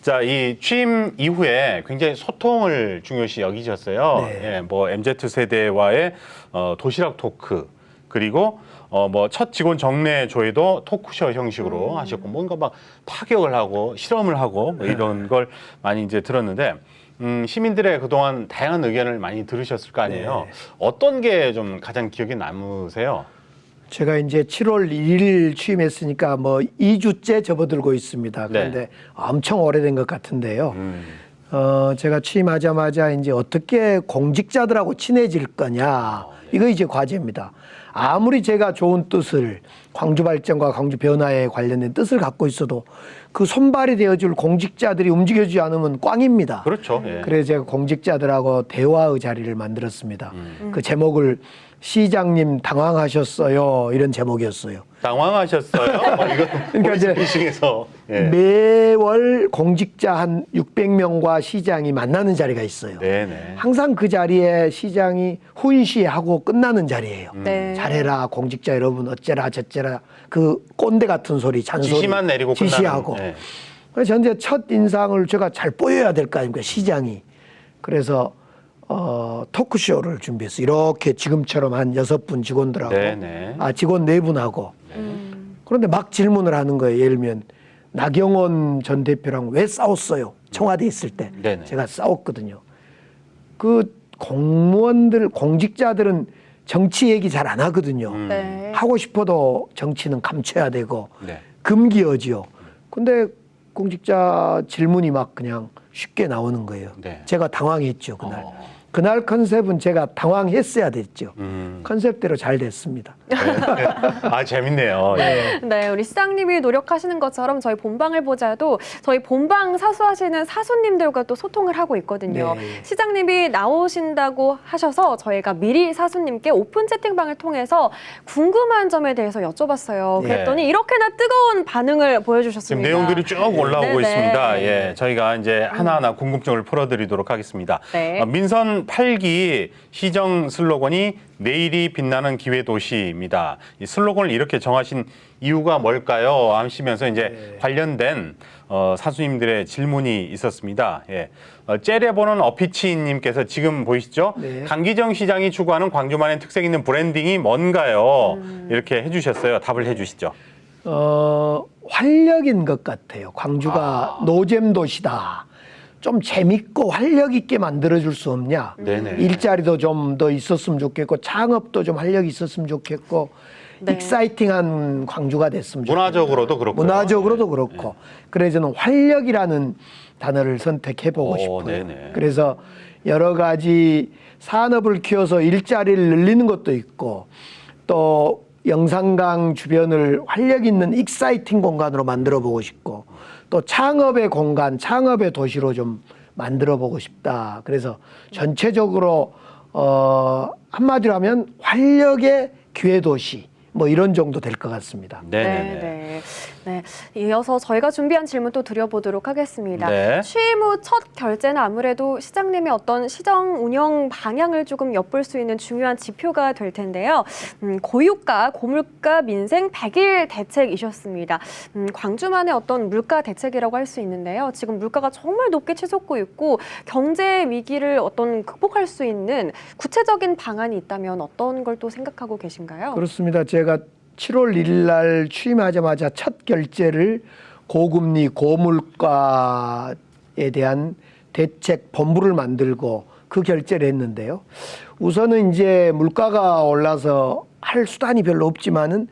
자, 이 취임 이후에 굉장히 소통을 중요시 여기셨어요. 네. 예, 뭐 MZ 세대와의 도시락 토크, 그리고 뭐 첫 직원 정례 조회도 토크쇼 형식으로 하셨고, 뭔가 막 파격을 하고 실험을 하고 뭐 이런 걸 많이 이제 들었는데, 시민들의 그동안 다양한 의견을 많이 들으셨을 거 아니에요. 네. 어떤 게 좀 가장 기억에 남으세요? 제가 이제 7월 1일 취임했으니까 뭐 2주째 접어들고 있습니다. 그런데 네. 엄청 오래된 것 같은데요. 제가 취임하자마자 이제 어떻게 공직자들하고 친해질 거냐. 이거 이제 과제입니다. 아무리 제가 좋은 뜻을 광주 발전과 광주 변화에 관련된 뜻을 갖고 있어도 그 손발이 되어줄 공직자들이 움직여주지 않으면 꽝입니다. 그렇죠. 예. 그래서 제가 공직자들하고 대화의 자리를 만들었습니다. 그 제목을 시장님 당황하셨어요. 이런 제목이었어요. 당황하셨어요? 이거 그러니까 이제 보이스피싱에서 예. 매월 공직자 한 600명과 시장이 만나는 자리가 있어요. 네네. 항상 그 자리에 시장이 훈시하고 끝나는 자리예요. 네. 잘해라 공직자 여러분 어째라 저째라 그 꼰대 같은 소리 잔소리 지시만 내리고 지시하고 끝나는, 네. 그래서 현재 첫 인상을 제가 잘 보여야 될 거 아닙니까 시장이. 그래서 토크쇼를 준비했어요. 이렇게 지금처럼 한 6분 직원들하고 네네. 직원 4분하고 그런데 막 질문을 하는 거예요. 예를 들면 나경원 전 대표랑 왜 싸웠어요? 청와대에 있을 때 네네. 제가 싸웠거든요. 그 공무원들 공직자들은 정치 얘기 잘 안 하거든요. 네. 하고 싶어도 정치는 감춰야 되고 네. 금기어지요. 근데 공직자 질문이 막 그냥 쉽게 나오는 거예요. 네. 제가 당황했죠 그날. 그날 컨셉은 제가 당황했어야 됐죠. 컨셉대로 잘 됐습니다. 네. 아, 재밌네요. 예. 네, 우리 시장님이 노력하시는 것처럼 저희 본방을 보자도 저희 본방 사수하시는 사수님들과 또 소통을 하고 있거든요. 네. 시장님이 나오신다고 하셔서 저희가 미리 사수님께 오픈 채팅방을 통해서 궁금한 점에 대해서 여쭤봤어요. 네. 그랬더니 이렇게나 뜨거운 반응을 지금 보여주셨습니다. 내용들이 쭉 올라오고 네네. 있습니다. 예, 저희가 이제 하나하나 궁금증을 풀어드리도록 하겠습니다. 네. 민선 8기 시정 슬로건이 내일이 빛나는 기회 도시입니다. 이 슬로건을 이렇게 정하신 이유가 뭘까요? 하시면서 이제 관련된 사수님들의 질문이 있었습니다. 예. 째려보는 어피치님께서 지금 보이시죠? 네. 강기정 시장이 추구하는 광주만의 특색 있는 브랜딩이 뭔가요? 이렇게 해주셨어요. 답을 해주시죠. 활력인 것 같아요. 광주가 노잼 도시다. 좀 재밌고 활력 있게 만들어줄 수 없냐. 네네. 일자리도 좀 더 있었으면 좋겠고 창업도 좀 활력이 있었으면 좋겠고 네. 익사이팅한 광주가 됐으면 좋겠고 문화적으로도 그렇고. 문화적으로도 그렇고 그래서 저는 활력이라는 단어를 선택해보고 싶어요. 네네. 그래서 여러 가지 산업을 키워서 일자리를 늘리는 것도 있고 또 영산강 주변을 활력 있는 익사이팅 공간으로 만들어 보고 싶고 또 창업의 공간, 창업의 도시로 좀 만들어 보고 싶다. 그래서 전체적으로 한마디로 하면 활력의 기회 도시 뭐 이런 정도 될 것 같습니다. 네네네. 네. 네. 이어서 저희가 준비한 질문 또 드려보도록 하겠습니다. 네. 취임 후 첫 결제는 아무래도 시장님의 어떤 시정 운영 방향을 조금 엿볼 수 있는 중요한 지표가 될 텐데요. 고유가, 고물가, 민생 100일 대책이셨습니다. 광주만의 어떤 물가 대책이라고 할 수 있는데요. 지금 물가가 정말 높게 치솟고 있고 경제 위기를 어떤 극복할 수 있는 구체적인 방안이 있다면 어떤 걸 또 생각하고 계신가요? 그렇습니다. 제가 7월 1일 날 취임하자마자 첫 결제를 고금리, 고물가에 대한 대책 본부를 만들고 그 결제를 했는데요. 우선은 이제 물가가 올라서 할 수단이 별로 없지만은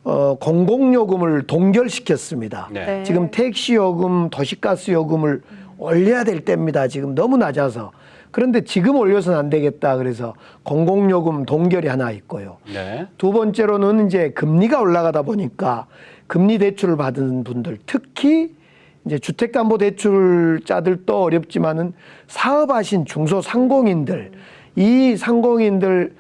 공공요금을 동결시켰습니다. 네. 네. 지금 택시 요금, 도시가스 요금을 올려야 될 때입니다. 지금 너무 낮아서. 그런데 지금 올려서는 안 되겠다. 그래서 공공요금 동결이 하나 있고요. 네. 두 번째로는 이제 금리가 올라가다 보니까 금리 대출을 받은 분들, 특히 이제 주택담보대출자들도 어렵지만은 사업하신 중소상공인들, 이 상공인들에게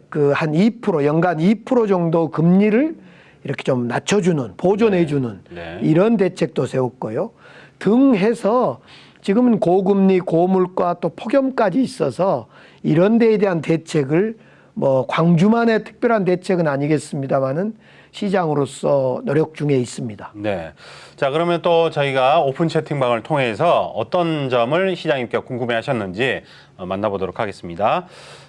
그 한 2%, 연간 2% 정도 금리를 이렇게 좀 낮춰주는, 보존해주는 네. 이런 대책도 세웠고요. 등 해서 지금은 고금리, 고물가 또 폭염까지 있어서 이런 데에 대한 대책을 뭐 광주만의 특별한 대책은 아니겠습니다만은 시장으로서 노력 중에 있습니다. 네. 자, 그러면 또 저희가 오픈 채팅방을 통해서 어떤 점을 시장님께 궁금해 하셨는지 만나보도록 하겠습니다.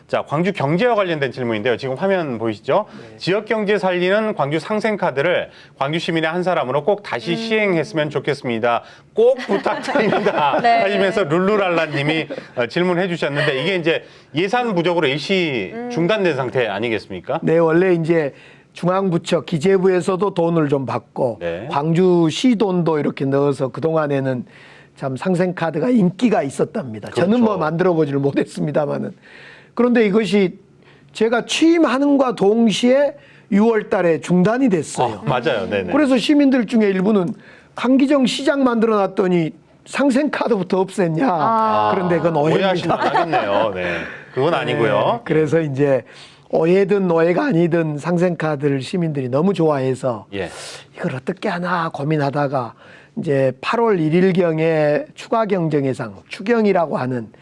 자, 광주 경제와 관련된 질문인데요. 지금 화면 보이시죠? 지역 경제 살리는 광주 상생카드를 광주 시민의 한 사람으로 꼭 다시 시행했으면 좋겠습니다. 꼭 부탁드립니다. 네. 하시면서 룰루랄라님이 질문해 주셨는데 이게 이제 예산 부족으로 일시 중단된 상태 아니겠습니까? 네, 원래 이제 중앙부처 기재부에서도 돈을 좀 받고 네. 광주시 돈도 이렇게 넣어서 그동안에는 참 상생카드가 인기가 있었답니다. 저는 그렇죠. 뭐 만들어 보지를 못했습니다만은. 그런데 이것이 제가 취임하는과 동시에 6월 달에 중단이 됐어요. 맞아요. 네네. 그래서 시민들 중에 일부는 강기정 시장 만들어 놨더니 상생카드부터 없앴냐. 그런데 그건 오해하시면 오해입니다. 안 하겠네요. 네. 그건 아니고요. 네, 그래서 이제 오해든 오해가 아니든 상생카드를 시민들이 너무 좋아해서 예. 이걸 어떻게 하나 고민하다가 이제 8월 1일경에 추가 경정 예상, 추경이라고 하는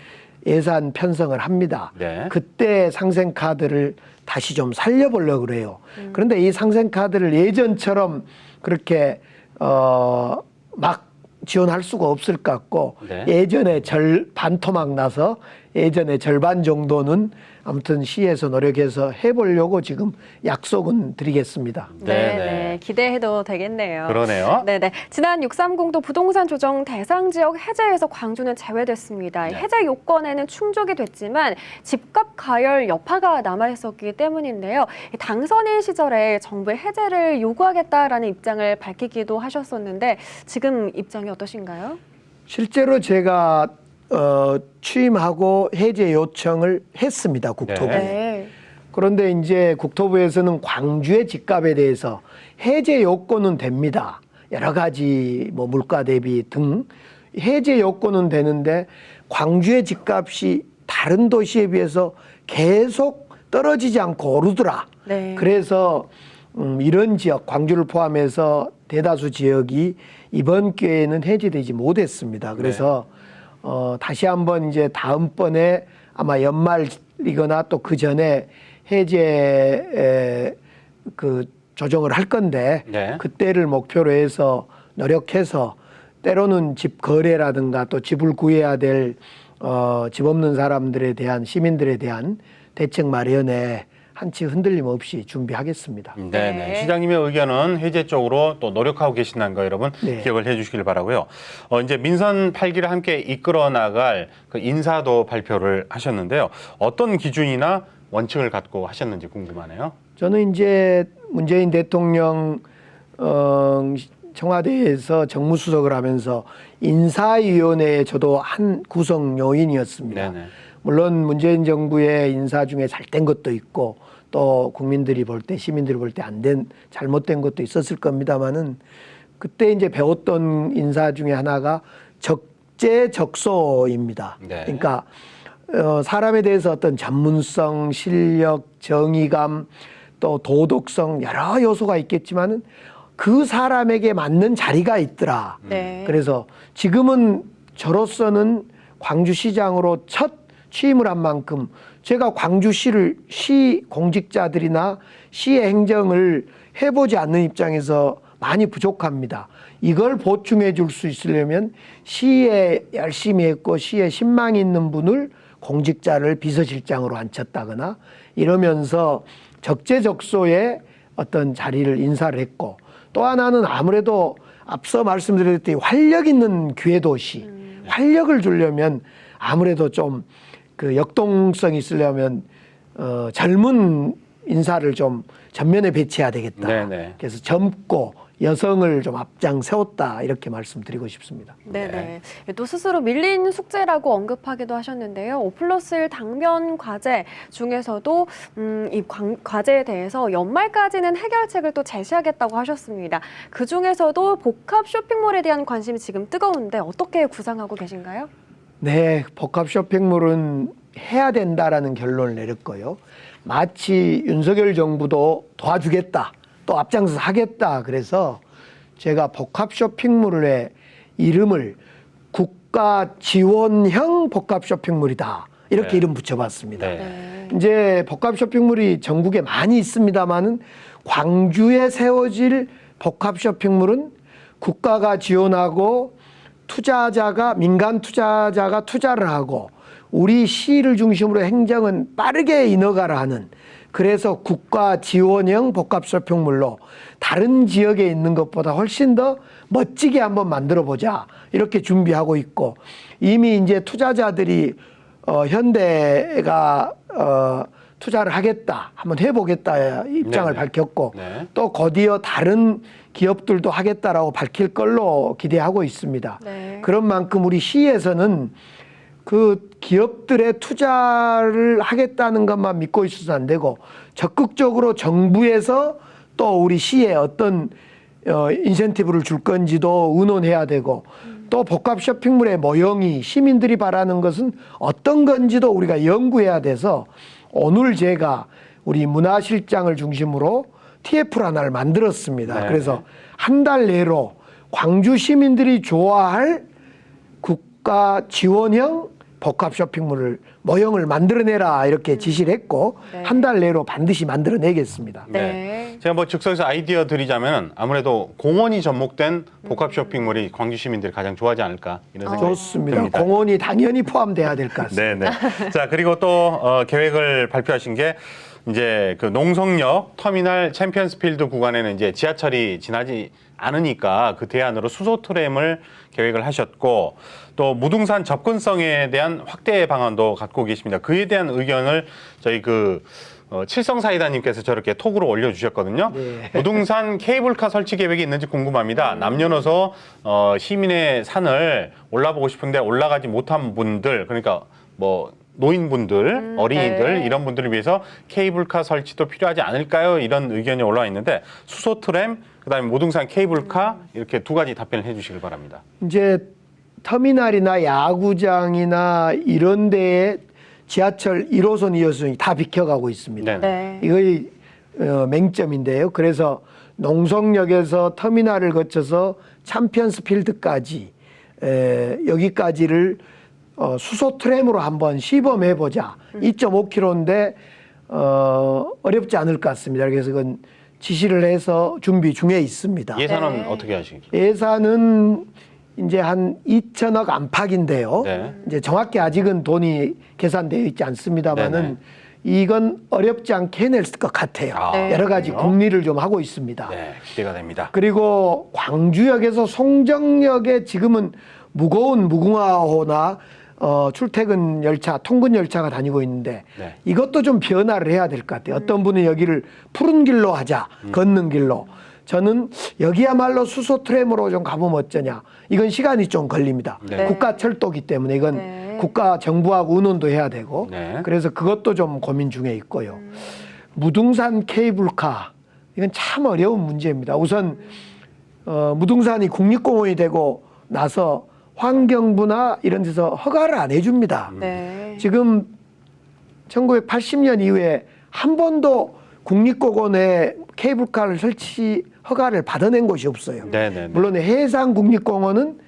예산 편성을 합니다. 네. 그때 상생카드를 다시 좀 살려보려고 그래요. 그런데 이 상생카드를 예전처럼 그렇게 막 지원할 수가 없을 것 같고 네. 예전에 반토막 나서 예전에 절반 정도는 아무튼 시에서 노력해서 해보려고 지금 약속은 드리겠습니다. 네, 네, 네. 네. 기대해도 되겠네요. 그러네요. 네네. 지난 630도 부동산 조정 대상 지역 해제에서 광주는 제외됐습니다. 네. 해제 요건에는 충족이 됐지만 집값 가열 여파가 남아 있었기 때문인데요. 당선인 시절에 정부의 해제를 요구하겠다라는 입장을 밝히기도 하셨었는데 지금 입장이 어떠신가요? 실제로 제가 취임하고 해제 요청을 했습니다. 국토부에. 네. 그런데 이제 국토부에서는 광주의 집값에 대해서 해제 요건은 됩니다. 여러 가지 뭐 물가 대비 등 해제 요건은 되는데 광주의 집값이 다른 도시에 비해서 계속 떨어지지 않고 오르더라. 네. 그래서 이런 지역, 광주를 포함해서 대다수 지역이 이번 기회에는 해제되지 못했습니다. 그래서 다시 한번 이제 다음번에 아마 연말이거나 또 그 전에 해제 그 조정을 할 건데 네. 그때를 목표로 해서 노력해서 때로는 집 거래라든가 또 집을 구해야 될 집 없는 사람들에 대한 시민들에 대한 대책 마련에 한치 흔들림 없이 준비하겠습니다. 네, 네. 네. 시장님의 의견은 해제 쪽으로 또 노력하고 계신다는 거 여러분 네. 기억을 해주시길 바라고요. 이제 민선 8기를 함께 이끌어 나갈 그 인사도 발표를 하셨는데요. 어떤 기준이나 원칙을 갖고 하셨는지 궁금하네요. 저는 이제 문재인 대통령 청와대에서 정무수석을 하면서 인사위원회에 저도 한 구성 요인이었습니다. 네네. 물론 문재인 정부의 인사 중에 잘된 것도 있고 또 국민들이 볼 때 시민들이 볼 때 안 된 잘못된 것도 있었을 겁니다만은 그때 이제 배웠던 인사 중에 하나가 적재적소입니다. 네. 그러니까 사람에 대해서 어떤 전문성, 실력, 정의감, 또 도덕성 여러 요소가 있겠지만은 그 사람에게 맞는 자리가 있더라. 네. 그래서 지금은 저로서는 광주시장으로 첫 취임을 한 만큼 제가 광주시를 시 공직자들이나 시의 행정을 해보지 않는 입장에서 많이 부족합니다. 이걸 보충해 줄 수 있으려면 시에 열심히 했고 시에 신망이 있는 분을 공직자를 비서실장으로 앉혔다거나 이러면서 적재적소에 어떤 자리를 인사를 했고 또 하나는 아무래도 앞서 말씀드렸듯이 활력 있는 기회도시 활력을 주려면 아무래도 좀 그 역동성이 있으려면 젊은 인사를 좀 전면에 배치해야 되겠다. 네네. 그래서 젊고 여성을 좀 앞장 세웠다 이렇게 말씀드리고 싶습니다. 네네. 또 스스로 밀린 숙제라고 언급하기도 하셨는데요. 5+1 당면 과제 중에서도 이 과제에 대해서 연말까지는 해결책을 또 제시하겠다고 하셨습니다. 그 중에서도 복합 쇼핑몰에 대한 관심이 지금 뜨거운데 어떻게 구상하고 계신가요? 네, 복합 쇼핑몰은 해야 된다라는 결론을 내렸고요. 마치 윤석열 정부도 도와주겠다, 또 앞장서 하겠다. 그래서 제가 복합 쇼핑몰의 이름을 국가 지원형 복합 쇼핑몰이다. 이렇게 네. 이름 붙여봤습니다. 네. 이제 복합 쇼핑몰이 전국에 많이 있습니다만은 광주에 세워질 복합 쇼핑몰은 국가가 지원하고 민간 투자자가 투자를 하고 우리 시를 중심으로 행정은 빠르게 인허가를 하는, 그래서 국가 지원형 복합 쇼핑몰로 다른 지역에 있는 것보다 훨씬 더 멋지게 한번 만들어 보자 이렇게 준비하고 있고, 이미 이제 투자자들이 현대가 투자를 하겠다, 한번 해보겠다 입장을 네네. 밝혔고 네. 또 곧이어 다른 기업들도 하겠다라고 밝힐 걸로 기대하고 있습니다. 네. 그런 만큼 우리 시에서는 그 기업들의 투자를 하겠다는 것만 믿고 있어서 안 되고, 적극적으로 정부에서 또 우리 시에 어떤 인센티브를 줄 건지도 의논해야 되고, 또 복합 쇼핑몰의 모형이 시민들이 바라는 것은 어떤 건지도 우리가 연구해야 돼서, 오늘 제가 우리 문화실장을 중심으로 TF를 하나를 만들었습니다. 네. 그래서 한 달 내로 광주 시민들이 좋아할 국가 지원형 복합 쇼핑몰을 모형을 만들어내라 이렇게 지시를 했고, 네. 한 달 내로 반드시 만들어내겠습니다. 네. 제가 뭐 즉석에서 아이디어 드리자면 아무래도 공원이 접목된 복합 쇼핑몰이 광주 시민들이 가장 좋아하지 않을까 이런 생각이 좋습니다. 듭니다. 공원이 당연히 포함돼야 될 것 같습니다. 네네. 자, 그리고 또 계획을 발표하신 게 이제 그 농성역 터미널 챔피언스필드 구간에는 이제 지하철이 지나지 않으니까 그 대안으로 수소 트램을 계획을 하셨고, 또 무등산 접근성에 대한 확대 방안도 갖고 계십니다. 그에 대한 의견을 저희 칠성사이다님께서 저렇게 톡으로 올려주셨거든요. 네. 무등산 케이블카 설치 계획이 있는지 궁금합니다. 남녀노소 시민의 산을 올라보고 싶은데 올라가지 못한 분들, 그러니까 뭐 노인분들, 어린이들 네. 이런 분들을 위해서 케이블카 설치도 필요하지 않을까요? 이런 의견이 올라와 있는데, 수소 트램, 그다음에 무등산 케이블카 이렇게 두 가지 답변을 해주시길 바랍니다. 이제 터미널이나 야구장이나 이런 데에 지하철 1호선, 2호선이 다 비켜가고 있습니다. 네. 네. 이거의 맹점인데요. 그래서 농성역에서 터미널을 거쳐서 챔피언스필드까지 여기까지를 수소 트램으로 한번 시범해보자. 2.5km인데 어렵지 않을 것 같습니다. 그래서 그건 지시를 해서 준비 중에 있습니다. 예산은 네. 어떻게 하시기? 예산은 이제 한 2천억 안팎인데요. 네. 이제 정확히 아직은 돈이 계산되어 있지 않습니다만은 네네. 이건 어렵지 않게 해낼 것 같아요. 아, 네. 여러 가지 궁리를 좀 하고 있습니다. 네, 기대가 됩니다. 그리고 광주역에서 송정역에 지금은 무거운 무궁화호나 출퇴근 열차, 통근 열차가 다니고 있는데 네. 이것도 좀 변화를 해야 될 것 같아요. 어떤 분은 여기를 푸른 길로 하자, 걷는 길로. 저는 여기야말로 수소 트램으로 좀 가보면 어쩌냐. 이건 시간이 좀 걸립니다. 네. 국가 철도기 때문에 이건 네. 국가 정부하고 의논도 해야 되고 네. 그래서 그것도 좀 고민 중에 있고요. 무등산 케이블카, 이건 참 어려운 문제입니다. 우선 무등산이 국립공원이 되고 나서 환경부나 이런 데서 허가를 안 해줍니다. 네. 지금 1980년 이후에 한 번도 국립공원에 케이블카를 설치 허가를 받아낸 곳이 없어요. 네네. 물론 해상국립공원은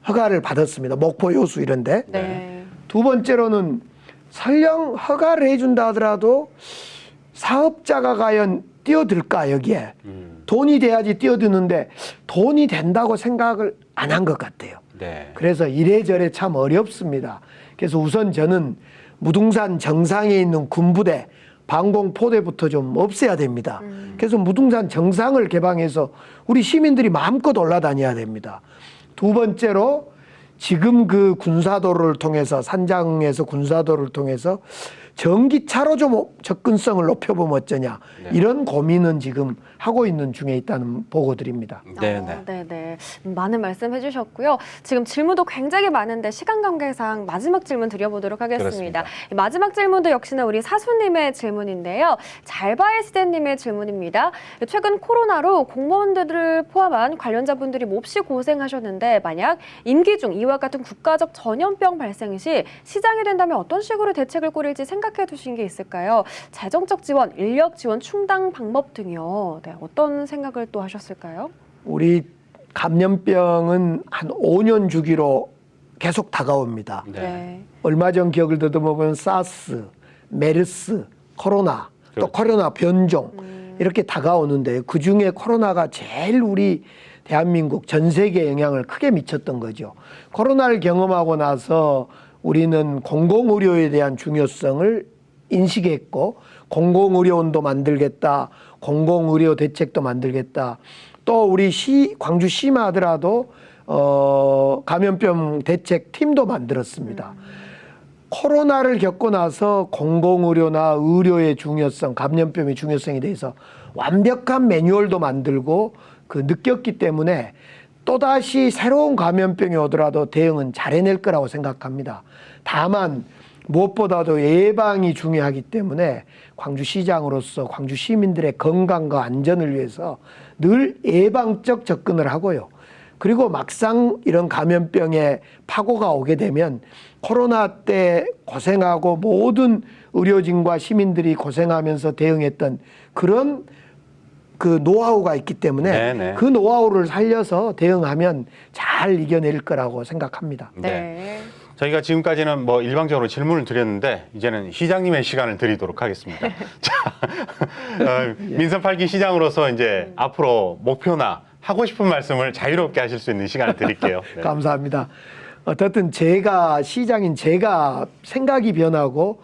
허가를 받았습니다. 목포 요수 이런데. 네. 두 번째로는 설령 허가를 해준다 하더라도 사업자가 과연 뛰어들까 여기에. 돈이 돼야지 뛰어드는데 돈이 된다고 생각을 안 한 것 같아요. 네. 그래서 이래저래 참 어렵습니다. 그래서 우선 저는 무등산 정상에 있는 군부대, 방공포대부터 좀 없애야 됩니다. 그래서 무등산 정상을 개방해서 우리 시민들이 마음껏 올라다녀야 됩니다. 두 번째로 지금 그 군사도로를 통해서, 산장에서 군사도로를 통해서 전기차로 좀 접근성을 높여보면 어쩌냐. 네. 이런 고민은 지금 하고 있는 중에 있다는 보고드립니다. 네네. 네네. 많은 말씀 해주셨고요. 지금 질문도 굉장히 많은데 시간 관계상 마지막 질문 드려보도록 하겠습니다. 그렇습니다. 마지막 질문도 역시나 우리 사수님의 질문인데요. 잘바의 시대님의 질문입니다. 최근 코로나로 공무원들을 포함한 관련자분들이 몹시 고생하셨는데 만약 임기 중 이와 같은 국가적 전염병 발생 시 시장이 된다면 어떤 식으로 대책을 꾸릴지 생각해 두신 게 있을까요? 재정적 지원, 인력 지원 충당 방법 등이요. 네, 어떤 생각을 또 하셨을까요? 우리 감염병은 한 5년 주기로 계속 다가옵니다. 네. 얼마 전 기억을 더듬어보면 사스, 메르스, 코로나, 또 그렇죠. 코로나 변종 이렇게 다가오는데 그중에 코로나가 제일 우리 대한민국 전 세계에 영향을 크게 미쳤던 거죠. 코로나를 경험하고 나서 우리는 공공의료에 대한 중요성을 인식했고 공공의료원도 만들겠다. 공공의료 대책도 만들겠다. 또 우리 광주시만 하더라도 감염병 대책 팀도 만들었습니다. 코로나를 겪고 나서 공공의료나 의료의 중요성, 감염병의 중요성에 대해서 완벽한 매뉴얼도 만들고 느꼈기 때문에 또다시 새로운 감염병이 오더라도 대응은 잘 해낼 거라고 생각합니다. 다만 무엇보다도 예방이 중요하기 때문에 광주시장으로서 광주 시민들의 건강과 안전을 위해서 늘 예방적 접근을 하고요. 그리고 막상 이런 감염병의 파고가 오게 되면 코로나 때 고생하고 모든 의료진과 시민들이 고생하면서 대응했던 그런 노하우가 있기 때문에 네네. 그 노하우를 살려서 대응하면 잘 이겨낼 거라고 생각합니다. 네. 저희가 지금까지는 뭐 일방적으로 질문을 드렸는데 이제는 시장님의 시간을 드리도록 하겠습니다. 자, 민선 8기 시장으로서 이제 앞으로 목표나 하고 싶은 말씀을 자유롭게 하실 수 있는 시간을 드릴게요. 네. 감사합니다. 어쨌든 시장인 제가 생각이 변하고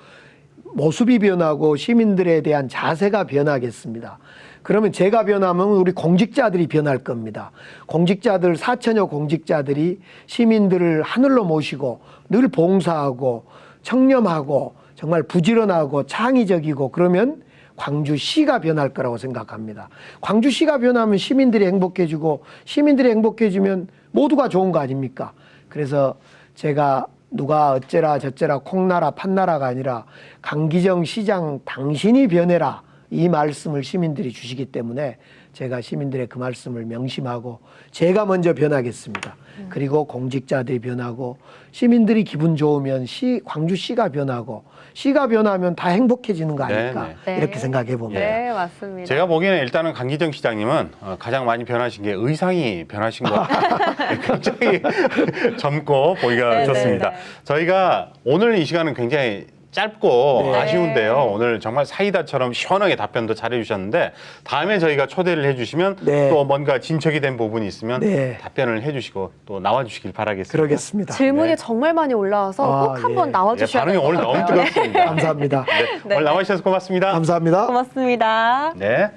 모습이 변하고 시민들에 대한 자세가 변하겠습니다. 그러면 제가 변하면 우리 공직자들이 변할 겁니다. 공직자들 4천여 공직자들이 시민들을 하늘로 모시고 늘 봉사하고 청렴하고 정말 부지런하고 창의적이고 그러면 광주시가 변할 거라고 생각합니다. 광주시가 변하면 시민들이 행복해지고 시민들이 행복해지면 모두가 좋은 거 아닙니까? 그래서 제가 누가 어째라 저째라 콩나라 판나라가 아니라 강기정 시장 당신이 변해라 이 말씀을 시민들이 주시기 때문에 제가 시민들의 그 말씀을 명심하고 제가 먼저 변하겠습니다. 그리고 공직자들이 변하고 시민들이 기분 좋으면 광주시가 변하고 시가 변하면 다 행복해지는 거 아닐까 네. 이렇게 생각해 봅니다. 네, 맞습니다. 제가 보기에는 일단은 강기정 시장님은 가장 많이 변하신 게 의상이 변하신 것 같아요. 굉장히 젊고 보기가 네, 좋습니다. 네, 네. 저희가 오늘 이 시간은 굉장히 짧고 네. 아쉬운데요. 오늘 정말 사이다처럼 시원하게 답변도 잘해주셨는데 다음에 저희가 초대를 해주시면 네. 또 뭔가 진척이 된 부분이 있으면 네. 답변을 해주시고 또 나와주시길 바라겠습니다. 그러겠습니다. 질문이 네. 정말 많이 올라와서 꼭 한번 예. 나와주셔야 반응이 될 것 오늘 너무 같아요. 뜨겁습니다. 감사합니다. 네. 오늘 나와주셔서 고맙습니다. 감사합니다. 고맙습니다. 네.